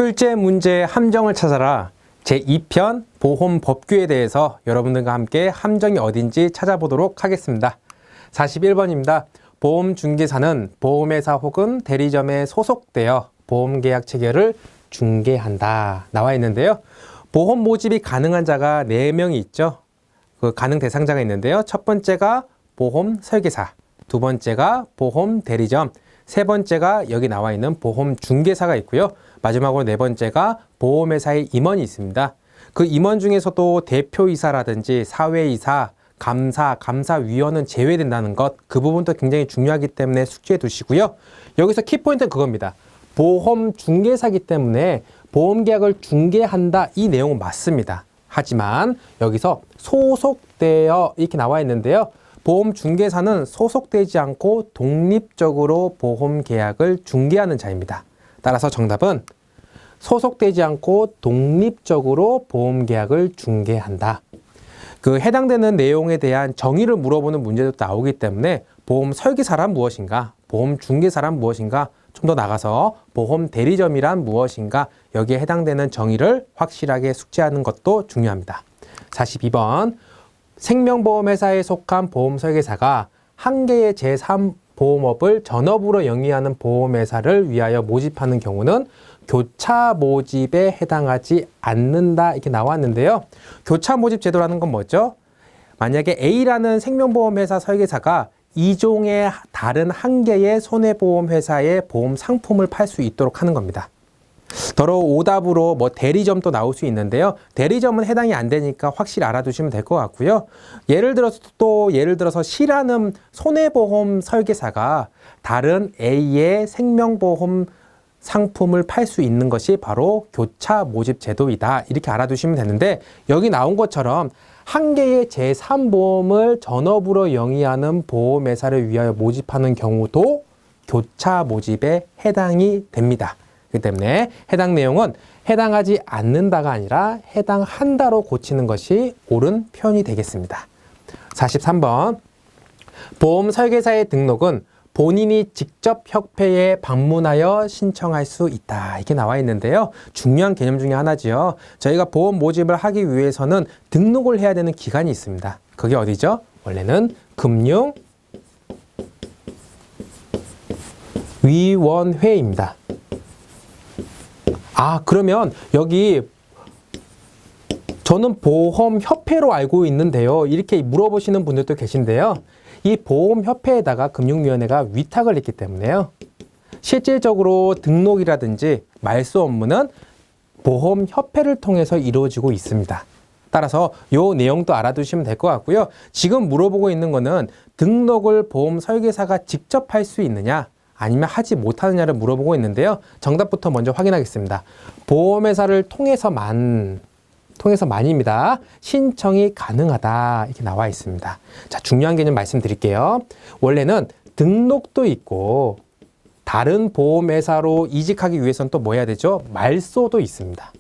출제 문제 함정을 찾아라 제2편 보험 법규에 대해서 여러분들과 함께 함정이 어딘지 찾아보도록 하겠습니다. 41번입니다. 보험중개사는 보험회사 혹은 대리점에 소속되어 보험계약 체결을 중개한다 나와 있는데요. 보험 모집이 가능한 자가 4명이 있죠. 그 가능 대상자가 있는데요. 첫 번째가 보험 설계사, 두 번째가 보험 대리점, 세 번째가 여기 나와 있는 보험 중개사가 있고요. 마지막으로 네 번째가 보험회사의 임원이 있습니다. 그 임원 중에서도 대표이사라든지 사회이사, 감사위원은 제외된다는 것, 그 부분도 굉장히 중요하기 때문에 숙지해 두시고요. 여기서 키포인트는 그겁니다. 보험 중개사이기 때문에 보험계약을 중개한다, 이 내용은 맞습니다. 하지만 여기서 소속되어 이렇게 나와 있는데요. 보험중개사는 소속되지 않고 독립적으로 보험계약을 중개하는 자입니다. 따라서 정답은 소속되지 않고 독립적으로 보험계약을 중개한다. 그 해당되는 내용에 대한 정의를 물어보는 문제도 나오기 때문에 보험 설계사란 무엇인가, 보험 중개사란 무엇인가, 좀 더 나가서 보험 대리점이란 무엇인가, 여기에 해당되는 정의를 확실하게 숙지하는 것도 중요합니다. 42번 생명보험회사에 속한 보험 설계사가 한 개의 제3보험업을 전업으로 영위하는 보험회사를 위하여 모집하는 경우는 교차 모집에 해당하지 않는다, 이렇게 나왔는데요. 교차 모집 제도라는 건 뭐죠? 만약에 A라는 생명보험회사 설계사가 이종의 다른 한 개의 손해보험회사의 보험 상품을 팔 수 있도록 하는 겁니다. 더러 오답으로 대리점도 나올 수 있는데요. 대리점은 해당이 안 되니까 확실히 알아두시면 될 것 같고요. 예를 들어서 C라는 손해보험 설계사가 다른 A의 생명보험 상품을 팔 수 있는 것이 바로 교차 모집 제도이다, 이렇게 알아두시면 되는데, 여기 나온 것처럼 한 개의 제3보험을 전업으로 영위하는 보험회사를 위하여 모집하는 경우도 교차 모집에 해당이 됩니다. 그렇기 때문에 해당 내용은 해당하지 않는다가 아니라 해당한다로 고치는 것이 옳은 표현이 되겠습니다. 43번 보험 설계사의 등록은 본인이 직접 협회에 방문하여 신청할 수 있다, 이렇게 나와 있는데요. 중요한 개념 중에 하나지요. 저희가 보험 모집을 하기 위해서는 등록을 해야 되는 기관이 있습니다. 그게 어디죠? 원래는 금융위원회입니다. 그러면 여기 저는 보험협회로 알고 있는데요, 이렇게 물어보시는 분들도 계신데요. 이 보험협회에다가 금융위원회가 위탁을 했기 때문에요. 실질적으로 등록이라든지 말소 업무는 보험협회를 통해서 이루어지고 있습니다. 따라서 이 내용도 알아두시면 될 것 같고요. 지금 물어보고 있는 거는 등록을 보험 설계사가 직접 할 수 있느냐, 아니면 하지 못하느냐를 물어보고 있는데요. 정답부터 먼저 확인하겠습니다. 보험회사를 통해서만입니다. 신청이 가능하다, 이렇게 나와 있습니다. 자, 중요한 개념 말씀드릴게요. 원래는 등록도 있고 다른 보험회사로 이직하기 위해서는 또 뭐 해야 되죠? 말소도 있습니다.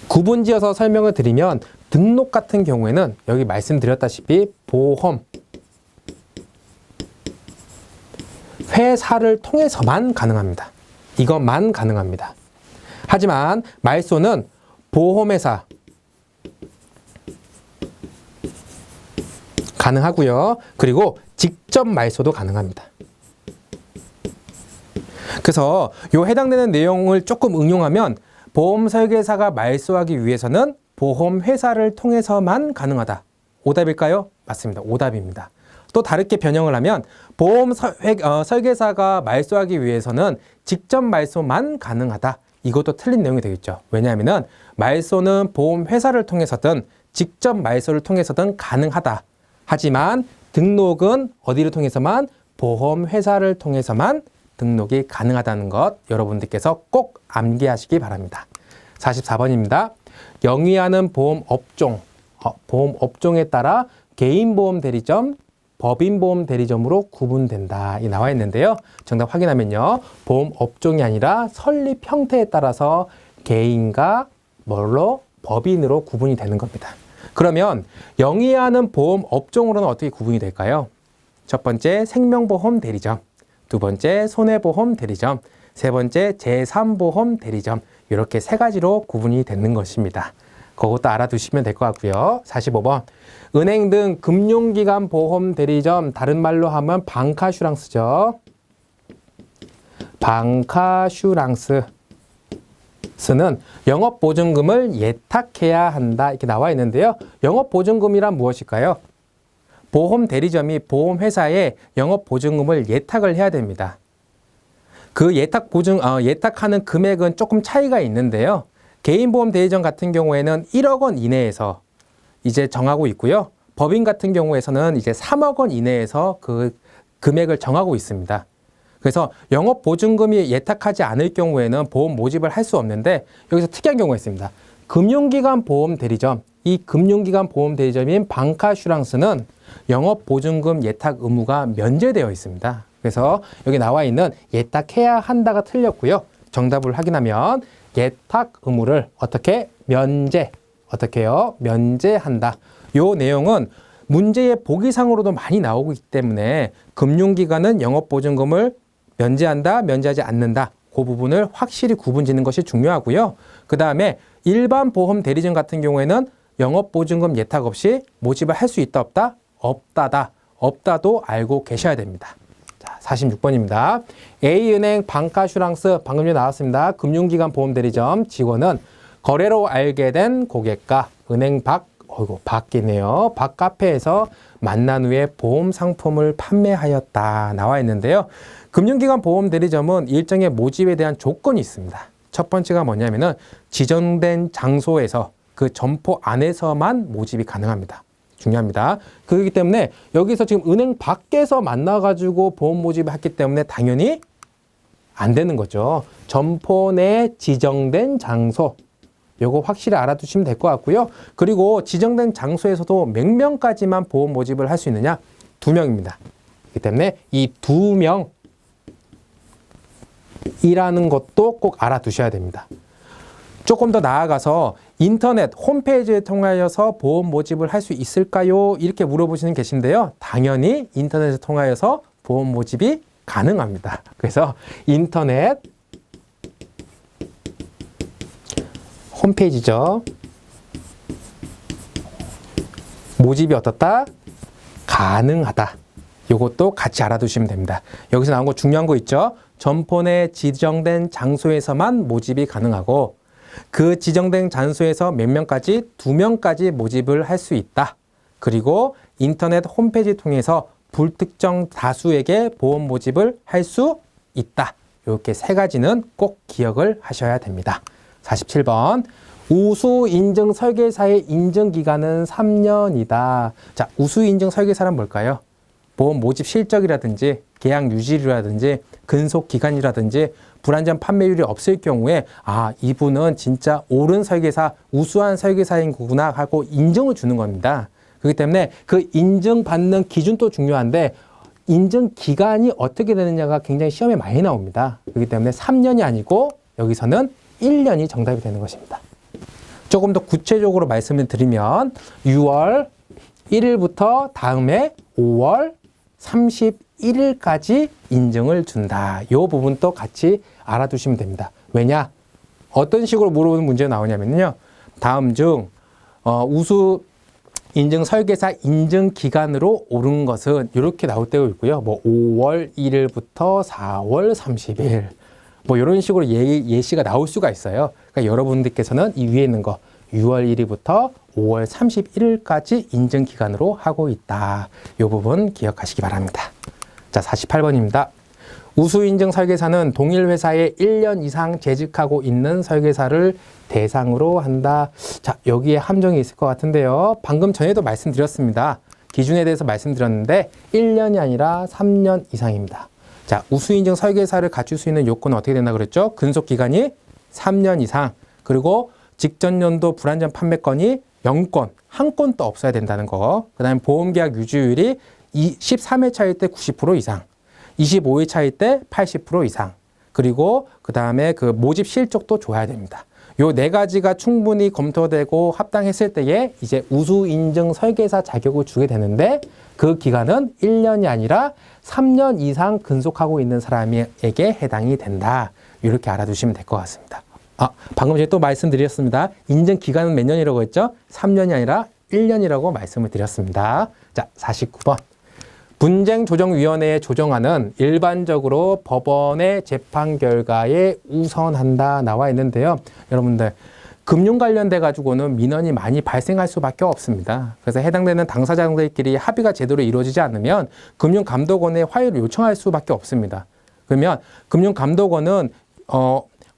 구분지어서 설명을 드리면, 등록 같은 경우에는 여기 말씀드렸다시피 보험 회사를 통해서만 가능합니다. 이것만 가능합니다. 하지만 말소는 보험회사 가능하고요. 그리고 직접 말소도 가능합니다. 그래서 이 해당되는 내용을 조금 응용하면 보험 설계사가 말소하기 위해서는 보험회사를 통해서만 가능하다. 오답일까요? 맞습니다. 오답입니다. 또 다르게 변형을 하면 보험 설계사가 말소하기 위해서는 직접 말소만 가능하다. 이것도 틀린 내용이 되겠죠. 왜냐하면 말소는 보험회사를 통해서든 직접 말소를 통해서든 가능하다. 하지만 등록은 어디를 통해서만? 보험회사를 통해서만 등록이 가능하다는 것, 여러분들께서 꼭 암기하시기 바랍니다. 44번입니다. 영위하는 보험업종에 따라 개인보험 대리점, 법인보험 대리점으로 구분된다, 이 나와 있는데요. 정답 확인하면요. 보험 업종이 아니라 설립 형태에 따라서 개인과 법인으로 구분이 되는 겁니다. 그러면 영위하는 보험 업종으로는 어떻게 구분이 될까요? 첫 번째 생명보험 대리점, 두 번째 손해보험 대리점, 세 번째 제3보험 대리점. 이렇게 세 가지로 구분이 되는 것입니다. 그것도 알아두시면 될 것 같고요. 45번. 은행 등 금융기관 보험 대리점, 다른 말로 하면 방카슈랑스죠. 방카슈랑스는 영업보증금을 예탁해야 한다. 이렇게 나와 있는데요. 영업보증금이란 무엇일까요? 보험 대리점이 보험회사에 영업보증금을 예탁을 해야 됩니다. 그 예탁하는 금액은 조금 차이가 있는데요. 개인보험 대리점 같은 경우에는 1억 원 이내에서 이제 정하고 있고요. 법인 같은 경우에서는 이제 3억 원 이내에서 그 금액을 정하고 있습니다. 그래서 영업보증금이 예탁하지 않을 경우에는 보험 모집을 할 수 없는데 여기서 특이한 경우가 있습니다. 금융기관 보험 대리점, 이 금융기관 보험 대리점인 방카슈랑스는 영업보증금 예탁 의무가 면제되어 있습니다. 그래서 여기 나와 있는 예탁해야 한다가 틀렸고요. 정답을 확인하면 예탁 의무를 어떻게 어떻게요? 면제한다. 요 내용은 문제의 보기상으로도 많이 나오고 있기 때문에 금융기관은 영업보증금을 면제한다, 면제하지 않는다. 그 부분을 확실히 구분짓는 것이 중요하고요. 그 다음에 일반 보험 대리점 같은 경우에는 영업보증금 예탁 없이 모집을 할 수 있다, 없다? 없다다. 없다도 알고 계셔야 됩니다. 자, 46번입니다. A은행 방카슈랑스, 방금 전에 나왔습니다. 금융기관 보험 대리점 직원은 거래로 알게 된 고객과 은행 밖이네요. 밖 카페에서 만난 후에 보험 상품을 판매하였다. 나와 있는데요. 금융기관 보험 대리점은 일정의 모집에 대한 조건이 있습니다. 첫 번째가 뭐냐면은 지정된 장소에서 그 점포 안에서만 모집이 가능합니다. 중요합니다. 그렇기 때문에 여기서 지금 은행 밖에서 만나가지고 보험 모집을 했기 때문에 당연히 안 되는 거죠. 점포 내 지정된 장소. 요거 확실히 알아두시면 될 것 같고요. 그리고 지정된 장소에서도 몇 명까지만 보험 모집을 할 수 있느냐? 2명입니다. 그렇기 때문에 이 2명이라는 것도 꼭 알아두셔야 됩니다. 조금 더 나아가서 인터넷 홈페이지를 통하여서 보험 모집을 할 수 있을까요? 이렇게 물어보시는 계신데요. 당연히 인터넷을 통하여서 보험 모집이 가능합니다. 그래서 인터넷 홈페이지죠. 모집이 어떻다? 가능하다. 이것도 같이 알아두시면 됩니다. 여기서 나온 거 중요한 거 있죠? 점포 내 지정된 장소에서만 모집이 가능하고 그 지정된 장소에서 몇 명까지? 2명까지 모집을 할 수 있다. 그리고 인터넷 홈페이지 통해서 불특정 다수에게 보험 모집을 할 수 있다. 이렇게 세 가지는 꼭 기억을 하셔야 됩니다. 47번. 우수 인증 설계사의 인증 기간은 3년이다. 자, 우수 인증 설계사란 뭘까요? 보험 모집 실적이라든지 계약 유지라든지 근속 기간이라든지 불안전 판매율이 없을 경우에 이분은 진짜 옳은 설계사, 우수한 설계사인 거구나 하고 인정을 주는 겁니다. 그렇기 때문에 그 인증받는 기준도 중요한데 인증 기간이 어떻게 되느냐가 굉장히 시험에 많이 나옵니다. 그렇기 때문에 3년이 아니고 여기서는 1년이 정답이 되는 것입니다. 조금 더 구체적으로 말씀을 드리면 6월 1일부터 다음에 5월 31일까지 인증을 준다. 이 부분도 같이 알아두시면 됩니다. 왜냐? 어떤 식으로 물어보는 문제가 나오냐면요. 다음 중 우수 인증 설계사 인증 기간으로 옳은 것은 이렇게 나올 때가 있고요. 뭐 5월 1일부터 4월 30일 뭐 이런 식으로 예시가 나올 수가 있어요. 그러니까 여러분들께서는 이 위에 있는 거 6월 1일부터 5월 31일까지 인증 기간으로 하고 있다. 이 부분 기억하시기 바랍니다. 자, 48번입니다. 우수 인증 설계사는 동일 회사에 1년 이상 재직하고 있는 설계사를 대상으로 한다. 자, 여기에 함정이 있을 것 같은데요. 방금 전에도 말씀드렸습니다. 기준에 대해서 말씀드렸는데 1년이 아니라 3년 이상입니다. 자, 우수 인증 설계사를 갖출 수 있는 요건은 어떻게 된다 그랬죠? 근속 기간이 3년 이상, 그리고 직전 연도 불안전 판매건이 0건, 한 건도 없어야 된다는 거. 그 다음에 보험계약 유지율이 13회 차일 때 90% 이상, 25회 차일 때 80% 이상, 그리고 그 다음에 그 모집 실적도 좋아야 됩니다. 요 네 가지가 충분히 검토되고 합당했을 때에 이제 우수 인증 설계사 자격을 주게 되는데 그 기간은 1년이 아니라 3년 이상 근속하고 있는 사람에게 해당이 된다. 이렇게 알아두시면 될 것 같습니다. 방금 제가 또 말씀드렸습니다. 인증 기간은 몇 년이라고 했죠? 3년이 아니라 1년이라고 말씀을 드렸습니다. 자, 49번. 분쟁조정위원회의 조정안은 일반적으로 법원의 재판 결과에 우선한다 나와 있는데요. 여러분들, 금융 관련돼 가지고는 민원이 많이 발생할 수밖에 없습니다. 그래서 해당되는 당사자들끼리 합의가 제대로 이루어지지 않으면 금융감독원에 화해를 요청할 수밖에 없습니다. 그러면 금융감독원은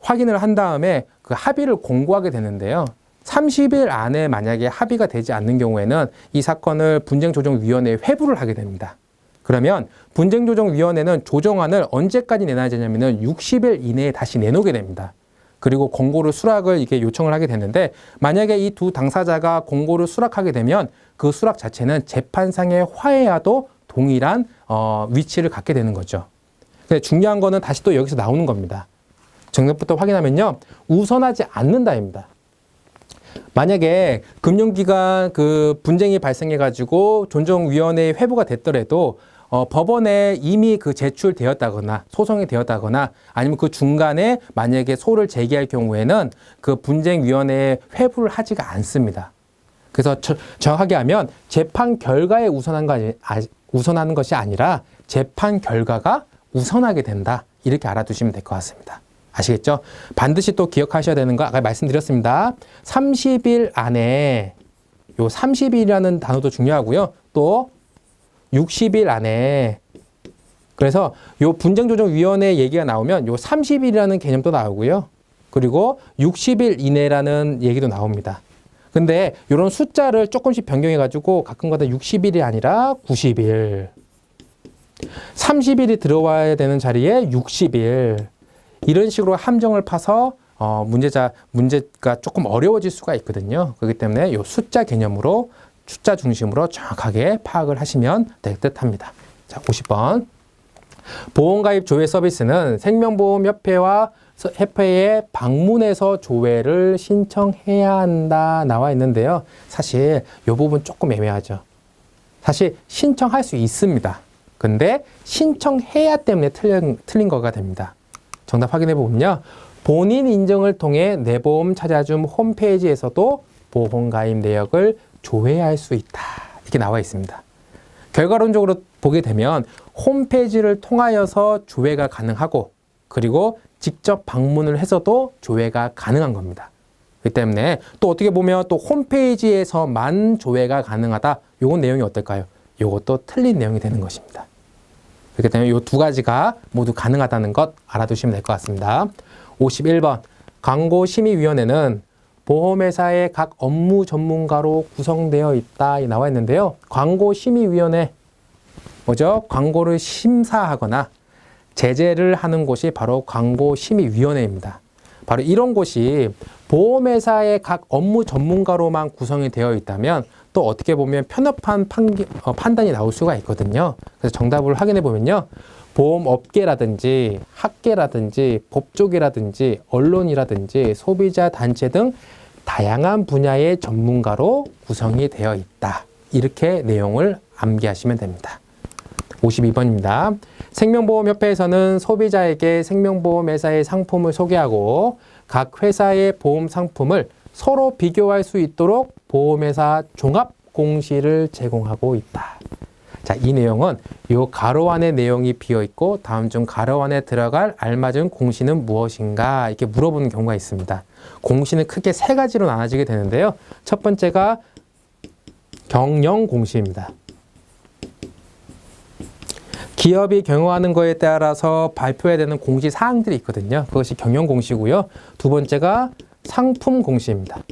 확인을 한 다음에 그 합의를 공고하게 되는데요. 30일 안에 만약에 합의가 되지 않는 경우에는 이 사건을 분쟁조정위원회에 회부를 하게 됩니다. 그러면 분쟁조정위원회는 조정안을 언제까지 내놔야 되냐면은 60일 이내에 다시 내놓게 됩니다. 그리고 공고를 수락을 이게 요청을 하게 되는데, 만약에 이 두 당사자가 공고를 수락하게 되면 그 수락 자체는 재판상의 화해와도 동일한 위치를 갖게 되는 거죠. 근데 중요한 거는 다시 또 여기서 나오는 겁니다. 정답부터 확인하면요, 우선하지 않는다입니다. 만약에 금융기관 그 분쟁이 발생해가지고 존정위원회에 회부가 됐더라도 법원에 이미 그 제출되었다거나 소송이 되었다거나 아니면 그 중간에 만약에 소를 제기할 경우에는 그 분쟁위원회에 회부를 하지가 않습니다. 그래서 정확하게 하면 재판 결과에 우선하는 것이 아니라 재판 결과가 우선하게 된다. 이렇게 알아두시면 될 것 같습니다. 아시겠죠? 반드시 또 기억하셔야 되는 거 아까 말씀드렸습니다. 30일 안에, 요 30일이라는 단어도 중요하고요. 또 60일 안에, 그래서 요 분쟁조정위원회 얘기가 나오면 요 30일이라는 개념도 나오고요. 그리고 60일 이내라는 얘기도 나옵니다. 근데 이런 숫자를 조금씩 변경해가지고 가끔가다 60일이 아니라 90일, 30일이 들어와야 되는 자리에 60일, 이런 식으로 함정을 파서 문제가 조금 어려워질 수가 있거든요. 그렇기 때문에 이 숫자 개념으로, 숫자 중심으로 정확하게 파악을 하시면 될 듯 합니다. 자, 50번. 보험가입 조회 서비스는 생명보험협회와 협회에 방문해서 조회를 신청해야 한다 나와 있는데요. 사실 이 부분 조금 애매하죠. 사실 신청할 수 있습니다. 근데 신청해야 때문에 틀린 거가 됩니다. 정답 확인해 보면요. 본인 인증을 통해 내 보험 찾아줌 홈페이지에서도 보험가입 내역을 조회할 수 있다. 이렇게 나와 있습니다. 결과론적으로 보게 되면 홈페이지를 통하여서 조회가 가능하고, 그리고 직접 방문을 해서도 조회가 가능한 겁니다. 그렇기 때문에 또 어떻게 보면 또 홈페이지에서만 조회가 가능하다. 요건 내용이 어떨까요? 요것도 틀린 내용이 되는 것입니다. 그렇기 때문에 이 두 가지가 모두 가능하다는 것 알아두시면 될 것 같습니다. 51번. 광고심의위원회는 보험회사의 각 업무 전문가로 구성되어 있다 나와 있는데요. 광고심의위원회, 뭐죠? 광고를 심사하거나 제재를 하는 곳이 바로 광고심의위원회입니다. 바로 이런 곳이 보험회사의 각 업무 전문가로만 구성이 되어 있다면 또 어떻게 보면 편협한 판단이 나올 수가 있거든요. 그래서 정답을 확인해 보면요. 보험업계라든지 학계라든지 법조계라든지 언론이라든지 소비자 단체 등 다양한 분야의 전문가로 구성이 되어 있다. 이렇게 내용을 암기하시면 됩니다. 52번입니다. 생명보험협회에서는 소비자에게 생명보험회사의 상품을 소개하고 각 회사의 보험 상품을 서로 비교할 수 있도록 보험회사 종합 공시를 제공하고 있다. 자, 이 내용은 요 가로 안에 내용이 비어 있고 다음 중 가로 안에 들어갈 알맞은 공시는 무엇인가 이렇게 물어보는 경우가 있습니다. 공시는 크게 세 가지로 나눠지게 되는데요. 첫 번째가 경영 공시입니다. 기업이 경영하는 거에 따라서 발표해야 되는 공시 사항들이 있거든요. 그것이 경영 공시고요. 두 번째가 상품 공시입니다.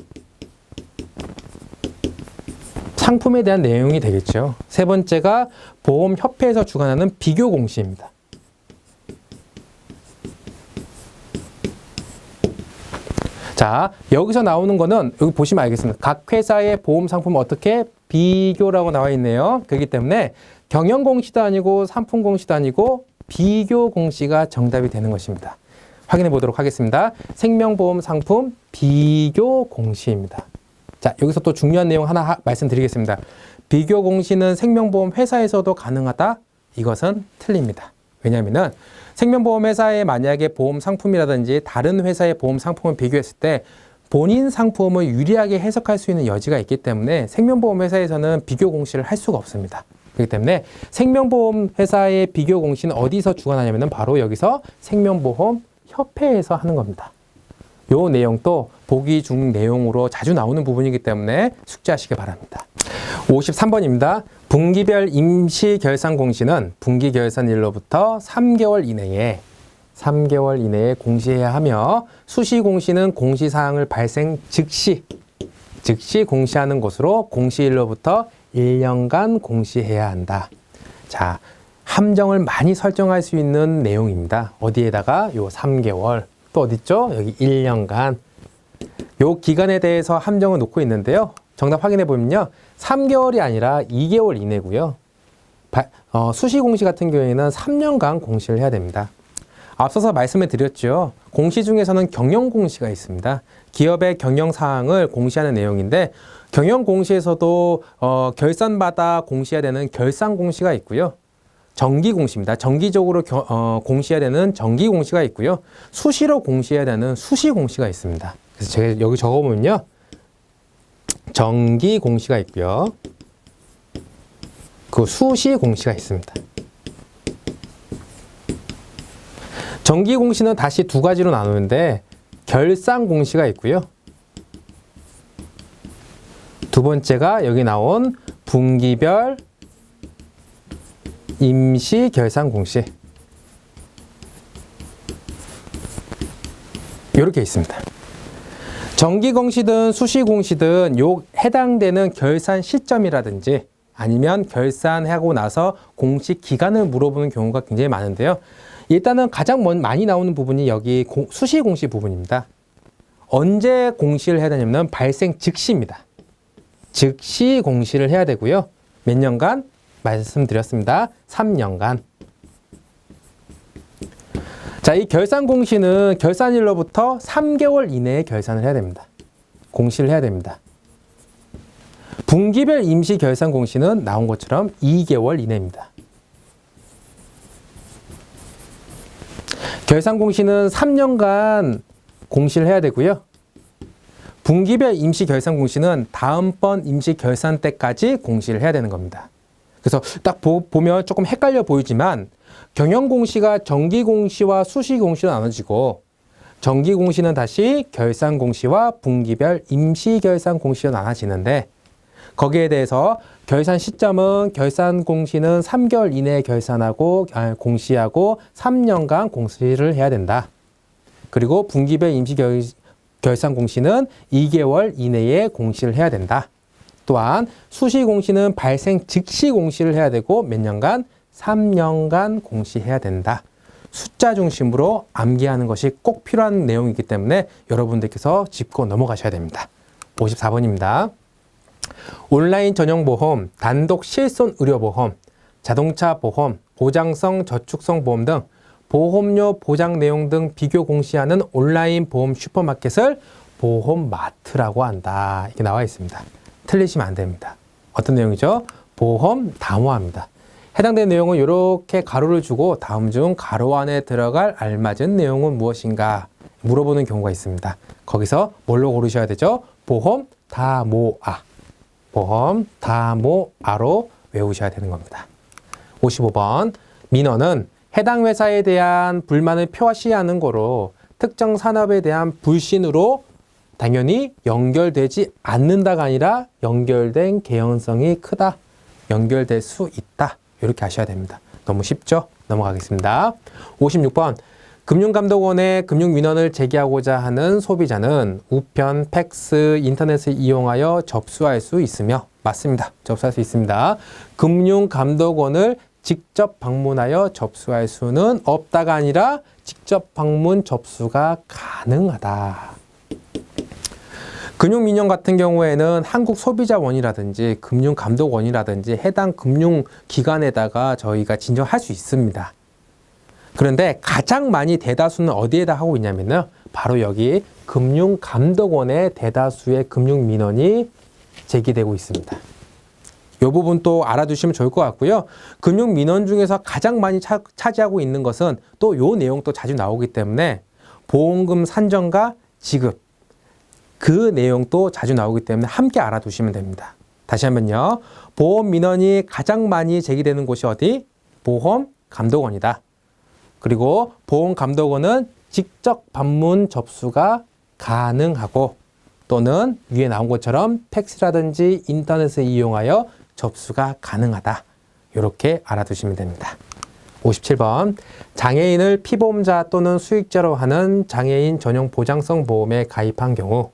상품에 대한 내용이 되겠죠. 세 번째가 보험협회에서 주관하는 비교 공시입니다. 자, 여기서 나오는 거는 여기 보시면 알겠습니다. 각 회사의 보험 상품 어떻게 비교라고 나와 있네요. 그렇기 때문에 경영 공시도 아니고 상품 공시도 아니고 비교 공시가 정답이 되는 것입니다. 확인해 보도록 하겠습니다. 생명보험 상품 비교 공시입니다. 자, 여기서 또 중요한 내용 하나 말씀드리겠습니다. 비교 공시는 생명보험 회사에서도 가능하다? 이것은 틀립니다. 왜냐하면은 생명보험회사의 만약에 보험 상품이라든지 다른 회사의 보험 상품을 비교했을 때 본인 상품을 유리하게 해석할 수 있는 여지가 있기 때문에 생명보험회사에서는 비교 공시를 할 수가 없습니다. 그렇기 때문에 생명보험회사의 비교 공시는 어디서 주관하냐면 바로 여기서 생명보험협회에서 하는 겁니다. 요 내용도 보기 중 내용으로 자주 나오는 부분이기 때문에 숙지하시기 바랍니다. 53번입니다. 분기별 임시 결산 공시는 분기 결산일로부터 3개월 이내에 공시해야 하며 수시 공시는 공시사항을 발생 즉시 공시하는 것으로 공시일로부터 1년간 공시해야 한다. 자, 함정을 많이 설정할 수 있는 내용입니다. 어디에다가 요 3개월, 또 어딨죠? 여기 1년간. 요 기간에 대해서 함정을 놓고 있는데요. 정답 확인해 보면요. 3개월이 아니라 2개월 이내고요. 수시 공시 같은 경우에는 3년간 공시를 해야 됩니다. 앞서서 말씀을 드렸죠. 공시 중에서는 경영 공시가 있습니다. 기업의 경영 사항을 공시하는 내용인데 경영 공시에서도 결산받아 공시해야 되는 결산 공시가 있고요. 정기 공시입니다. 정기적으로 공시해야 되는 정기 공시가 있고요. 수시로 공시해야 되는 수시 공시가 있습니다. 그래서 제가 여기 적어보면요. 정기 공시가 있고요. 그 수시 공시가 있습니다. 정기 공시는 다시 두 가지로 나누는데 결산 공시가 있고요. 두 번째가 여기 나온 분기별 임시 결산 공시. 이렇게 있습니다. 정기 공시든 수시 공시든 요 해당되는 결산 시점이라든지 아니면 결산하고 나서 공시 기간을 물어보는 경우가 굉장히 많은데요. 일단은 가장 많이 나오는 부분이 여기 수시 공시 부분입니다. 언제 공시를 해야 되냐면 발생 즉시입니다. 즉시 공시를 해야 되고요. 몇 년간? 말씀드렸습니다. 3년간. 자, 이 결산 공시는 결산일로부터 3개월 이내에 결산을 해야 됩니다. 공시를 해야 됩니다. 분기별 임시 결산 공시는 나온 것처럼 2개월 이내입니다. 결산 공시는 3년간 공시를 해야 되고요. 분기별 임시 결산 공시는 다음번 임시 결산 때까지 공시를 해야 되는 겁니다. 그래서 딱 보면 조금 헷갈려 보이지만 경영 공시가 정기 공시와 수시 공시로 나눠지고 정기 공시는 다시 결산 공시와 분기별 임시 결산 공시로 나눠지는데 거기에 대해서 결산 시점은 결산 공시는 3개월 이내에 공시하고 3년간 공시를 해야 된다. 그리고 분기별 임시 결산 공시는 2개월 이내에 공시를 해야 된다. 또한 수시 공시는 발생 즉시 공시를 해야 되고 몇 년간? 3년간 공시해야 된다. 숫자 중심으로 암기하는 것이 꼭 필요한 내용이기 때문에 여러분들께서 짚고 넘어가셔야 됩니다. 54번입니다. 온라인 전용 보험, 단독 실손 의료보험, 자동차 보험, 보장성 저축성 보험 등 보험료 보장 내용 등 비교 공시하는 온라인 보험 슈퍼마켓을 보험마트라고 한다. 이렇게 나와 있습니다. 틀리시면 안 됩니다. 어떤 내용이죠? 보험 담화입니다. 해당되는 내용은 이렇게 가로를 주고 다음 중 가로 안에 들어갈 알맞은 내용은 무엇인가 물어보는 경우가 있습니다. 거기서 뭘로 고르셔야 되죠? 보험 담화. 보험 담화로 외우셔야 되는 겁니다. 55번 민원은 해당 회사에 대한 불만을 표시하는 거로 특정 산업에 대한 불신으로 당연히 연결되지 않는다가 아니라 연결된 개연성이 크다. 연결될 수 있다. 이렇게 하셔야 됩니다. 너무 쉽죠? 넘어가겠습니다. 56번 금융감독원에 금융민원을 제기하고자 하는 소비자는 우편, 팩스, 인터넷을 이용하여 접수할 수 있으며 맞습니다. 접수할 수 있습니다. 금융감독원을 직접 방문하여 접수할 수는 없다가 아니라 직접 방문 접수가 가능하다. 금융민원 같은 경우에는 한국소비자원이라든지 금융감독원이라든지 해당 금융기관에다가 저희가 진정할 수 있습니다. 그런데 가장 많이 대다수는 어디에다 하고 있냐면요. 바로 여기 금융감독원에 대다수의 금융민원이 제기되고 있습니다. 이 부분 또 알아두시면 좋을 것 같고요. 금융민원 중에서 가장 많이 차지하고 있는 것은 또 요 내용도 자주 나오기 때문에 보험금 산정과 지급, 그 내용도 자주 나오기 때문에 함께 알아두시면 됩니다. 다시 한번요. 보험민원이 가장 많이 제기되는 곳이 어디? 보험감독원이다. 그리고 보험감독원은 직접 방문 접수가 가능하고 또는 위에 나온 것처럼 팩스라든지 인터넷을 이용하여 접수가 가능하다. 이렇게 알아두시면 됩니다. 57번. 장애인을 피보험자 또는 수익자로 하는 장애인 전용 보장성 보험에 가입한 경우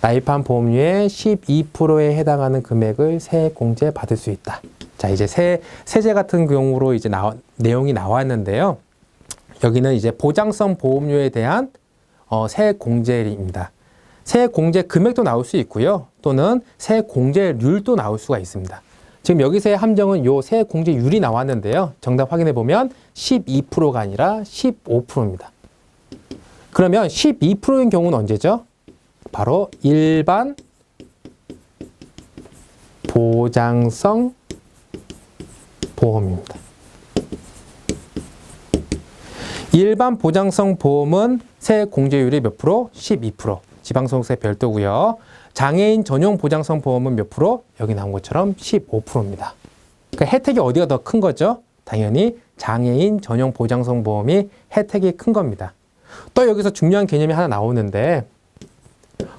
가입한 보험료의 12%에 해당하는 금액을 세액공제 받을 수 있다. 자, 이제 세제 같은 경우로 이제 내용이 나왔는데요. 여기는 이제 보장성 보험료에 대한 세액공제입니다. 세액공제 금액도 나올 수 있고요. 또는 세액공제률도 나올 수가 있습니다. 지금 여기서의 함정은 요 세액공제율이 나왔는데요. 정답 확인해 보면 12%가 아니라 15%입니다. 그러면 12%인 경우는 언제죠? 바로 일반 보장성 보험입니다. 일반 보장성 보험은 세액 공제율이 몇 프로? 12%. 지방소득세 별도고요. 장애인 전용 보장성 보험은 몇 프로? 여기 나온 것처럼 15%입니다. 그러니까 혜택이 어디가 더 큰 거죠? 당연히 장애인 전용 보장성 보험이 혜택이 큰 겁니다. 또 여기서 중요한 개념이 하나 나오는데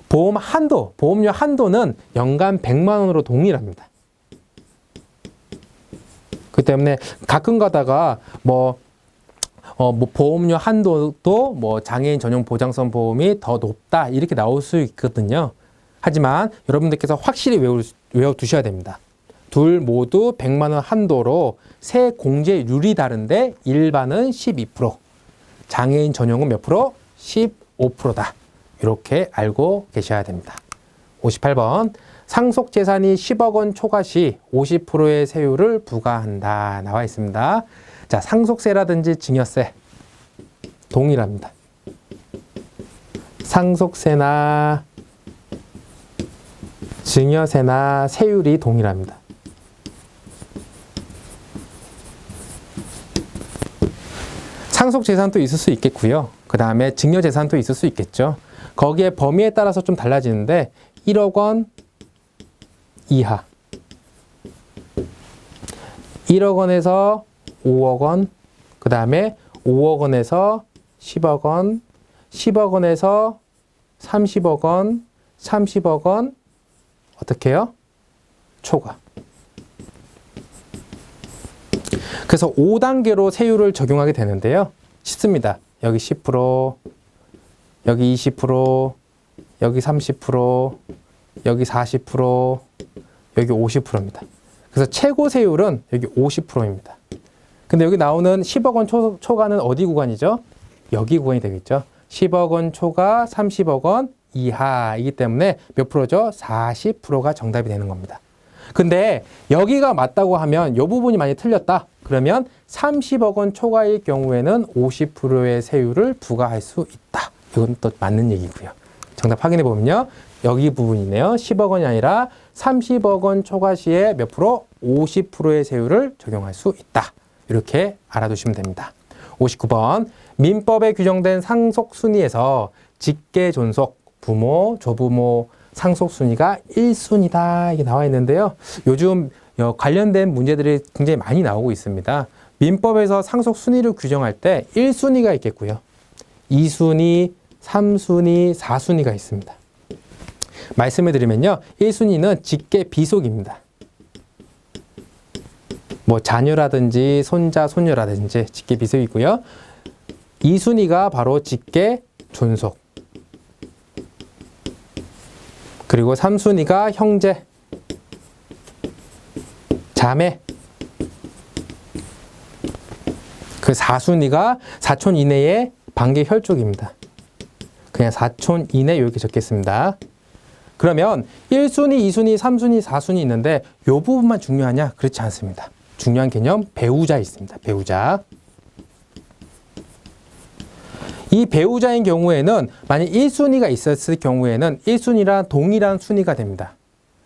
보험 한도, 보험료 한도는 연간 100만 원으로 동일합니다. 그 때문에 가끔 가다가 보험료 한도도 장애인 전용 보장성 보험이 더 높다 이렇게 나올 수 있거든요. 하지만 여러분들께서 확실히 외워두셔야 됩니다. 둘 모두 100만 원 한도로 세액 공제율이 다른데 일반은 12%, 장애인 전용은 몇 프로? 15%다. 이렇게 알고 계셔야 됩니다. 58번. 상속 재산이 10억 원 초과 시 50%의 세율을 부과한다. 나와 있습니다. 자, 상속세라든지 증여세 동일합니다. 상속세나 증여세나 세율이 동일합니다. 상속재산도 있을 수 있겠고요. 그 다음에 증여재산도 있을 수 있겠죠. 거기에 범위에 따라서 좀 달라지는데 1억 원 이하, 1억 원에서 5억 원, 그 다음에 5억 원에서 10억 원, 10억 원에서 30억 원, 30억 원, 어떻게 해요? 초과. 그래서 5단계로 세율을 적용하게 되는데요. 쉽습니다. 여기 10%, 여기 20%, 여기 30%, 여기 40%, 여기 50%입니다. 그래서 최고 세율은 여기 50%입니다. 근데 여기 나오는 10억 원 초과는 어디 구간이죠? 여기 구간이 되겠죠. 10억 원 초과 30억 원 이하이기 때문에 몇 프로죠? 40%가 정답이 되는 겁니다. 근데 여기가 맞다고 하면 이 부분이 많이 틀렸다. 그러면 30억 원 초과일 경우에는 50%의 세율을 부과할 수 있다. 이건 또 맞는 얘기고요. 정답 확인해 보면요. 여기 부분이네요. 10억 원이 아니라 30억 원 초과 시에 몇 프로? 50%의 세율을 적용할 수 있다. 이렇게 알아두시면 됩니다. 59번. 민법에 규정된 상속순위에서 직계 존속, 부모, 조부모 상속순위가 1순위다. 이게 나와 있는데요. 요즘 관련된 문제들이 굉장히 많이 나오고 있습니다. 민법에서 상속순위를 규정할 때 1순위가 있겠고요. 2순위, 3순위, 4순위가 있습니다. 말씀을 드리면요. 1순위는 직계 비속입니다. 자녀라든지 손자, 손녀라든지 직계 비속이고요. 2순위가 바로 직계 존속. 그리고 3순위가 형제, 자매. 그 4순위가 사촌 이내의 반계 혈족입니다. 그냥 사촌 이내 이렇게 적겠습니다. 그러면 1순위, 2순위, 3순위, 4순위 있는데 이 부분만 중요하냐? 그렇지 않습니다. 중요한 개념 배우자 있습니다. 배우자. 이 배우자인 경우에는 만약 1순위가 있었을 경우에는 1순위랑 동일한 순위가 됩니다.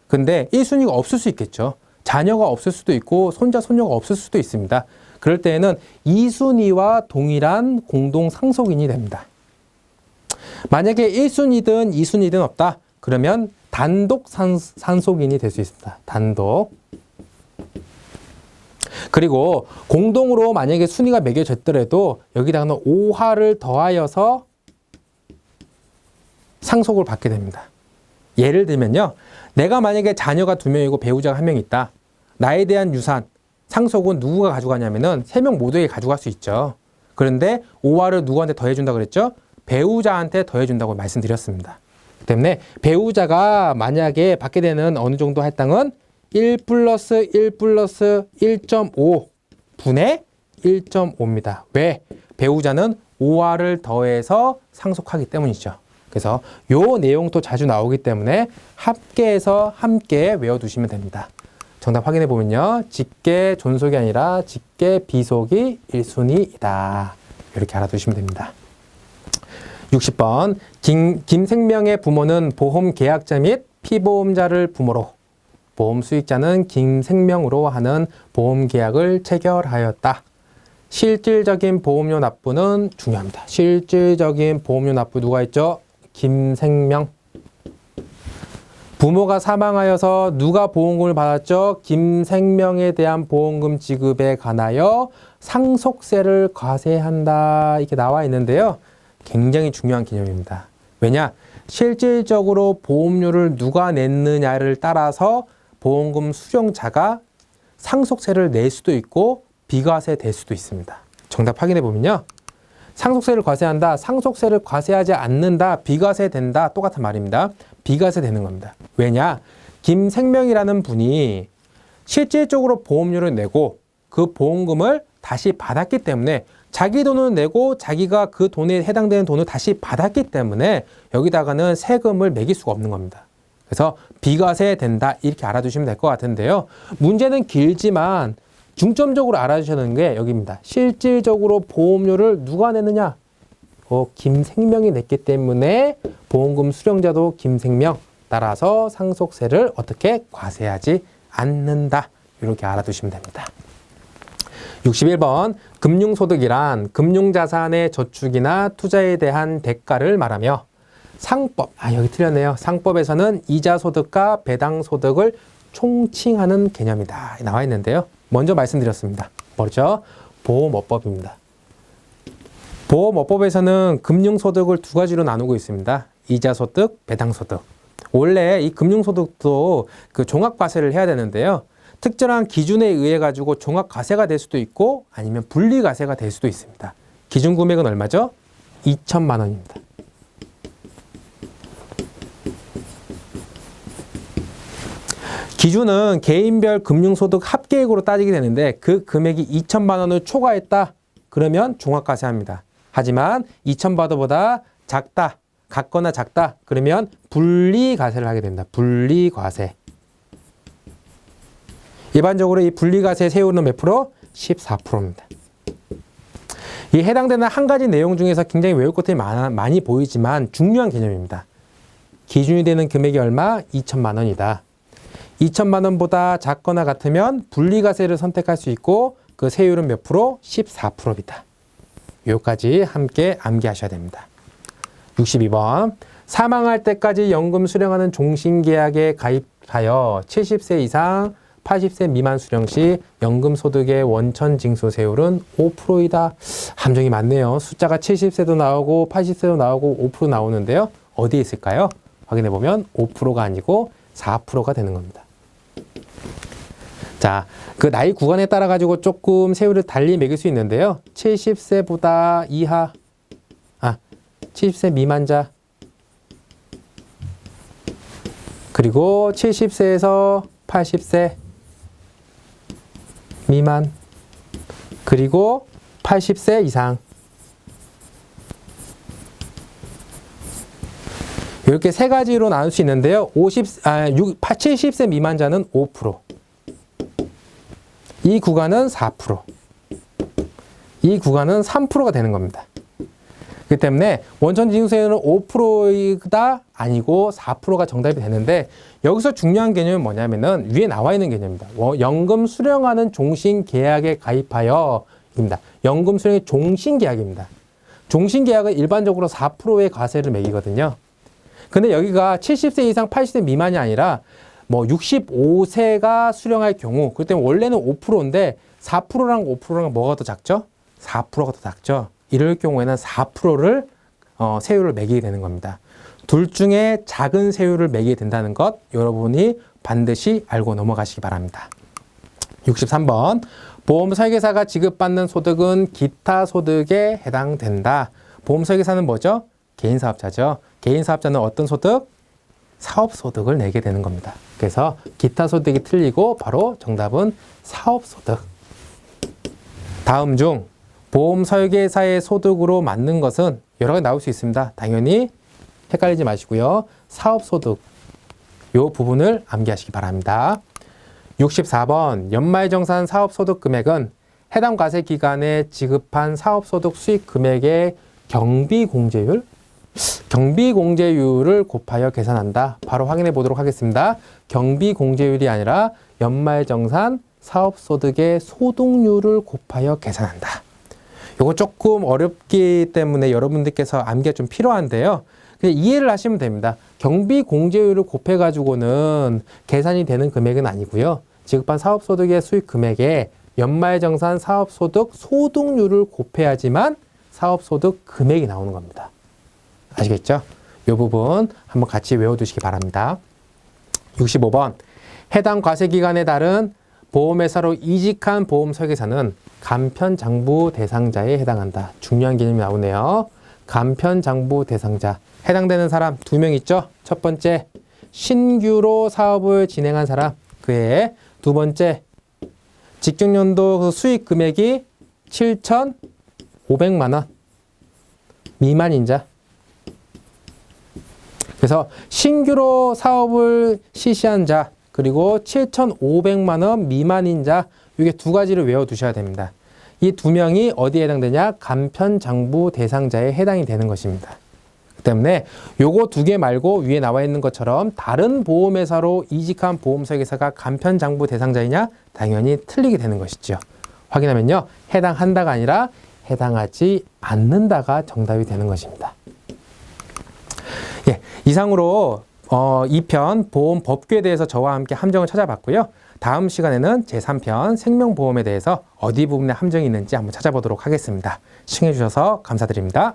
근데 1순위가 없을 수 있겠죠. 자녀가 없을 수도 있고 손자, 손녀가 없을 수도 있습니다. 그럴 때에는 2순위와 동일한 공동 상속인이 됩니다. 만약에 1순위든 2순위든 없다. 그러면 단독 상속인이 될 수 있습니다. 단독. 그리고 공동으로 만약에 순위가 매겨졌더라도 여기다가는 5하를 더하여서 상속을 받게 됩니다. 예를 들면요. 내가 만약에 자녀가 2명이고 배우자가 1명 있다. 나에 대한 유산, 상속은 누구가 가져가냐면은 3명 모두에게 가져갈 수 있죠. 그런데 5화를 누구한테 더해준다고 그랬죠? 배우자한테 더해준다고 말씀드렸습니다. 그 때문에 배우자가 만약에 받게 되는 어느 정도 할당은 1 플러스 1 플러스 1.5 분의 1.5입니다. 왜? 배우자는 5화를 더해서 상속하기 때문이죠. 그래서 요 내용도 자주 나오기 때문에 합계해서 함께 외워두시면 됩니다. 정답 확인해 보면요. 직계 존속이 아니라 직계 비속이 1순위이다. 이렇게 알아두시면 됩니다. 60번 김생명의 부모는 보험 계약자 및 피보험자를 부모로 보험 수익자는 김생명으로 하는 보험 계약을 체결하였다. 실질적인 보험료 납부는 중요합니다. 실질적인 보험료 납부 누가 했죠? 김생명. 부모가 사망하여서 누가 보험금을 받았죠? 김생명에 대한 보험금 지급에 관하여 상속세를 과세한다. 이렇게 나와 있는데요. 굉장히 중요한 개념입니다. 왜냐? 실질적으로 보험료를 누가 냈느냐를 따라서 보험금 수령자가 상속세를 낼 수도 있고 비과세 될 수도 있습니다. 정답 확인해 보면요. 상속세를 과세한다, 상속세를 과세하지 않는다, 비과세 된다, 똑같은 말입니다. 비과세 되는 겁니다. 왜냐? 김생명이라는 분이 실질적으로 보험료를 내고 그 보험금을 다시 받았기 때문에 자기 돈을 내고 자기가 그 돈에 해당되는 돈을 다시 받았기 때문에 여기다가는 세금을 매길 수가 없는 겁니다. 그래서 비과세 된다 이렇게 알아두시면 될 것 같은데요. 문제는 길지만 중점적으로 알아주셔야 되는 게 여기입니다. 실질적으로 보험료를 누가 내느냐? 김생명이 냈기 때문에 보험금 수령자도 김생명, 따라서 상속세를 어떻게 과세하지 않는다. 이렇게 알아두시면 됩니다. 61번 금융소득이란 금융자산의 저축이나 투자에 대한 대가를 말하며 상법, 여기 틀렸네요. 상법에서는 이자소득과 배당소득을 총칭하는 개념이다. 나와 있는데요. 먼저 말씀드렸습니다. 뭐죠? 보험업법입니다. 보험업법에서는 금융소득을 두 가지로 나누고 있습니다. 이자소득, 배당소득. 원래 이 금융소득도 그 종합과세를 해야 되는데요. 특정한 기준에 의해 가지고 종합과세가 될 수도 있고 아니면 분리과세가 될 수도 있습니다. 기준 금액은 얼마죠? 2천만 원입니다. 기준은 개인별 금융소득 합계액으로 따지게 되는데 그 금액이 2천만 원을 초과했다. 그러면 종합과세합니다. 하지만 2천만 원보다 작다, 같거나 작다. 그러면 분리과세를 하게 됩니다. 분리과세. 일반적으로 이 분리과세 세율은 몇 프로? 14%입니다. 이 해당되는 한 가지 내용 중에서 굉장히 외울 것들이 많이 보이지만 중요한 개념입니다. 기준이 되는 금액이 얼마? 2천만 원이다. 2천만 원보다 작거나 같으면 분리과세를 선택할 수 있고 그 세율은 몇 프로? 14%입니다. 여기까지 함께 암기하셔야 됩니다. 62번 사망할 때까지 연금 수령하는 종신계약에 가입하여 70세 이상 80세 미만 수령 시 연금소득의 원천 징수세율은 5%이다. 함정이 많네요. 숫자가 70세도 나오고 80세도 나오고 5% 나오는데요. 어디에 있을까요? 확인해보면 5%가 아니고 4%가 되는 겁니다. 자, 그 나이 구간에 따라 가지고 조금 세율을 달리 매길 수 있는데요. 70세보다 이하, 70세 미만자, 그리고 70세에서 80세 미만, 그리고 80세 이상. 이렇게 세 가지로 나눌 수 있는데요. 70세 미만자는 5%. 이 구간은 4%. 이 구간은 3%가 되는 겁니다. 그렇기 때문에 원천징수세율은 5%다 아니고 4%가 정답이 되는데 여기서 중요한 개념은 뭐냐면은 위에 나와 있는 개념입니다. 연금 수령하는 종신계약에 가입하여 입니다. 연금 수령의 종신계약입니다. 종신계약은 일반적으로 4%의 과세를 매기거든요. 근데 여기가 70세 이상 80세 미만이 아니라 뭐 65세가 수령할 경우 그때 원래는 5%인데 4%랑 5%랑 뭐가 더 작죠? 4%가 더 작죠. 이럴 경우에는 4%를 세율을 매기게 되는 겁니다. 둘 중에 작은 세율을 매기게 된다는 것 여러분이 반드시 알고 넘어가시기 바랍니다. 63번 보험설계사가 지급받는 소득은 기타 소득에 해당된다. 보험설계사는 뭐죠? 개인사업자죠. 개인사업자는 어떤 소득? 사업소득을 내게 되는 겁니다. 그래서 기타 소득이 틀리고 바로 정답은 사업소득. 다음 중 보험설계사의 소득으로 맞는 것은 여러 가지 나올 수 있습니다. 당연히 헷갈리지 마시고요. 사업소득 이 부분을 암기하시기 바랍니다. 64번 연말정산 사업소득 금액은 해당 과세 기간에 지급한 사업소득 수익 금액의 경비공제율? 경비공제율을 곱하여 계산한다. 바로 확인해 보도록 하겠습니다. 경비공제율이 아니라 연말정산 사업소득의 소득률을 곱하여 계산한다. 이거 조금 어렵기 때문에 여러분들께서 암기가 좀 필요한데요. 그냥 이해를 하시면 됩니다. 경비공제율을 곱해가지고는 계산이 되는 금액은 아니고요. 지급한 사업소득의 수익 금액에 연말정산 사업소득 소득률을 곱해야지만 사업소득 금액이 나오는 겁니다. 아시겠죠? 이 부분 한번 같이 외워두시기 바랍니다. 65번 해당 과세기간에 따른 보험회사로 이직한 보험설계사는 간편장부 대상자에 해당한다. 중요한 개념이 나오네요. 간편장부 대상자. 해당되는 사람 2명 있죠? 첫 번째, 신규로 사업을 진행한 사람. 그에 두 번째, 직경연도 수익 금액이 7,500만 원 미만인자. 그래서 신규로 사업을 실시한 자 그리고 7,500만 원 미만인 자 이게 두 가지를 외워두셔야 됩니다. 이 두 명이 어디에 해당되냐? 간편장부 대상자에 해당이 되는 것입니다. 그 때문에 요거 두 개 말고 위에 나와 있는 것처럼 다른 보험회사로 이직한 보험설계사가 간편장부 대상자이냐? 당연히 틀리게 되는 것이죠. 확인하면요. 해당한다가 아니라 해당하지 않는다가 정답이 되는 것입니다. 예, 이상으로 2편 보험 법규에 대해서 저와 함께 함정을 찾아봤고요. 다음 시간에는 제3편 생명보험에 대해서 어디 부분에 함정이 있는지 한번 찾아보도록 하겠습니다. 시청해 주셔서 감사드립니다.